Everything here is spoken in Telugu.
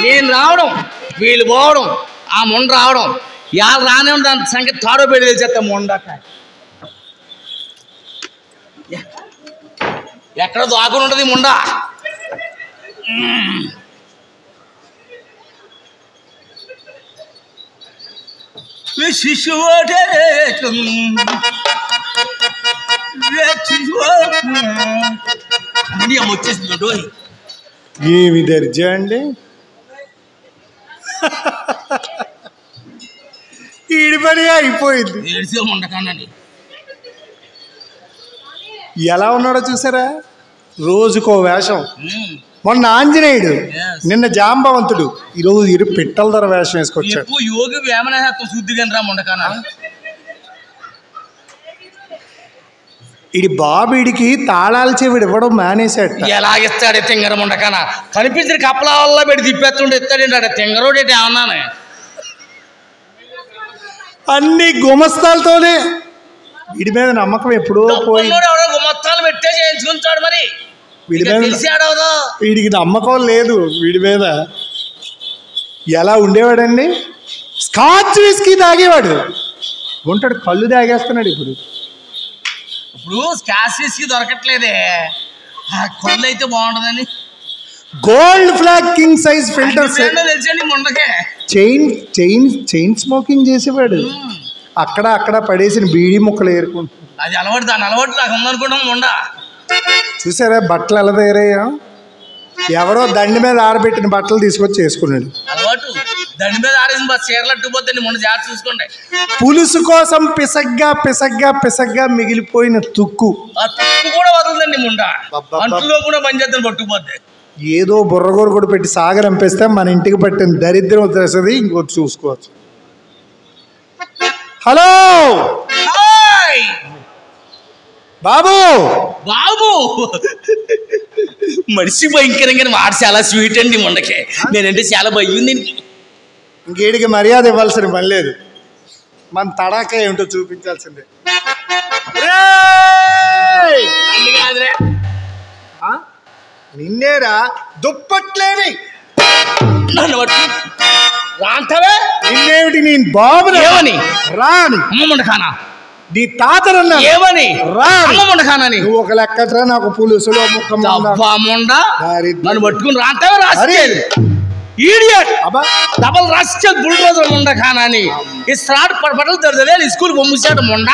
నేను రావడం వీళ్ళు పోవడం ఆ ముండ రావడం ఇవాళ రానే దాని సంగతి తాడో పెడి తెలిసేస్తా ముండకాయ ఎక్కడ దాకుని ఉంటుంది ముండ వచ్చేసిందో ఏమి దర్జా అండి ఈడిపడిగా అయిపోయింది. ఏడిసే ఉండకానని ఎలా ఉన్నాడో చూసారా, రోజుకో వేషం. మొన్న ఆంజనేయుడు, నిన్న జాంబవంతుడు, ఈరోజు ఇరు పిట్టల ధర వేషం వేసుకొచ్చాడు. యోగి వేమనహత్వం శుద్ధిగా రా ముండకాన. ఇది బాబీడికి తాళాలు చెవిడు ఇవ్వడం మానేశాడు. ఎలాగిస్తాడు తింగర ముండకాన? కనిపించిన కప్పల వల్ల పెట్టి తిప్పేస్తుండే ఇస్తాడు తింగరోడు ఏమన్నాను. అన్ని గుమస్తాలతోనే. వీడి మీద నమ్మకం ఎప్పుడో పోయి గుమస్తాలు పెట్టే చేయించుకుంటాడు. మరి వీడి మీద వీడికి నమ్మకం లేదు. వీడి మీద ఎలా ఉండేవాడండి, స్కాచ్ విస్కీ తాగేవాడు ఉంటాడు, కళ్ళు తాగేస్తున్నాడు. ఇప్పుడు స్కాచ్ విస్కీ దొరకట్లేదే, కళ్ళు అయితే బాగుంటుందని Gold Flake king size filter తెలిసండి ముండకే. చైన్ స్మోకింగ్ చేసేవాడు. అక్కడ పడేసిన బీడీ ముక్కలు ఏరుకుంటాడు. అది అలవాటు, దాని అలవాటు నాకు ఉందనుకుంటాం ముండ. చూసారా బట్టలు ఎలా తయారయ్యా? ఎవరో దండి మీద ఆరబెట్టిన బట్టలు తీసుకొచ్చి వేసుకున్నాడు. అలవాటు దండి మీద ఆరేసిన చీరలట్టుపోతే మొన్న జాగ్రత్త చూసుకోండి. పులుసు కోసం పిసగ్గా మిగిలిపోయిన తుక్కు. ఆ తుక్కు కూడా వదలదండి ముండ, అంటులో కూడా పనిచేద్దాం పట్టుకుపోద్ది. ఏదో బుర్రగోరు కూడా పెట్టి సాగరంపేస్తే మన ఇంటికి పట్టిన దరిద్రం వదిలేస్తుంది. ఇంకోటి చూసుకోవచ్చు. హలో బాబు మనిషి భయంకరంగా వాడు చాలా స్వీట్ అండి ముండకే. నేనంటే చాలా భయం దీనికి. ఇంకేడికి మర్యాద ఇవ్వాల్సిన పని లేదు. మన తడాక ఏమిటో చూపించాల్సిందే. నిన్నేరా దుప్పట్లేవి నన్ను రాంతవే. నిన్నేమిటి నేను బాబుని ఏమని రాని అమ్మముండకానా? నీ తాతరన్నా ఏమని రాని? నువ్వు ఒక లెక్కట్రా, నాకు పులుసులో ముక్క నన్ను పట్టుకుని రాంతవే రాసేది. ఈడియట్ డబల్ రాసి బుల్డోజర్ ముండకానని ఈ స్టార్ట్ పడపడలు తెరదలే స్కూల్ పంపించాడు ముండ.